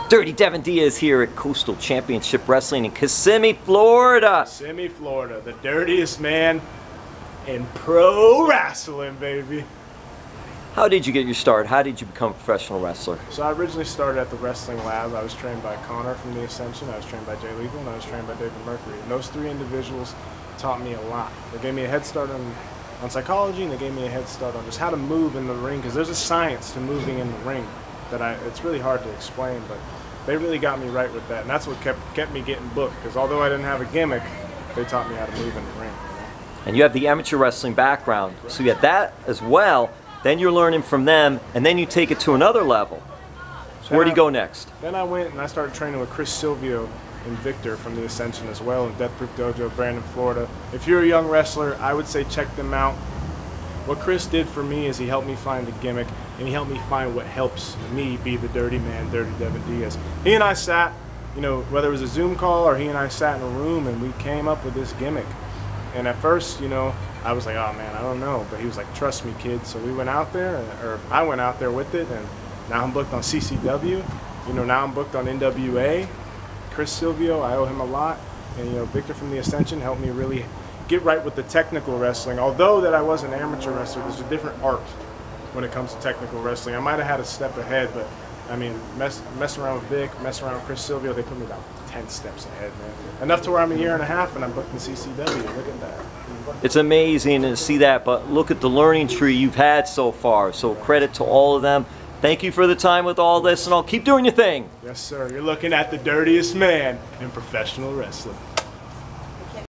Dirty Devin Diaz here at Coastal Championship Wrestling in Kissimmee, Florida. Kissimmee, Florida, the dirtiest man in pro wrestling, baby. How did you get your start? How did you become a professional wrestler? So I originally started at the wrestling lab. I was trained by Connor from the Ascension, I was trained by Jay Legal, and I was trained by David Mercury. And those three individuals taught me a lot. They gave me a head start on psychology, and they gave me a head start on just how to move in the ring, because there's a science to moving in the ring that it's really hard to explain, but they really got me right with that, and that's what kept me getting booked, because although I didn't have a gimmick, they taught me how to move in the ring. And you have the amateur wrestling background, so you have that as well. Then you're learning from them, and then you take it to another level. So where do you go next? Then I went and I started training with Chris Silvio and Viktor from the Ascension as well, in Death Proof Dojo, Brandon, Florida. If you're a young wrestler, I would say check them out. What Chris did for me is he helped me find the gimmick, and he helped me find what helps me be the dirty man, Dirty Devin Diaz. He and I sat, you know, whether it was a Zoom call or he and I sat in a room, and we came up with this gimmick. And at first, you know, I was like, oh man, I don't know. But he was like, trust me, kid. So we went out there, or I went out there with it, and now I'm booked on CCW. You know, now I'm booked on NWA. Chris Silvio, I owe him a lot. And, you know, Viktor from the Ascension helped me really get right with the technical wrestling. Although that I was an amateur wrestler, there's a different art when it comes to technical wrestling. I might have had a step ahead, but I mean, messing around with Vic, messing around with Chris Silvio, they put me about 10 steps ahead, man. Enough to where I'm a year and a half and I'm booked in CCW. Look at that. It's amazing to see that, but look at the learning tree you've had so far. So credit to all of them. Thank you for the time with all this, and I'll keep doing your thing. Yes, sir. You're looking at the dirtiest man in professional wrestling.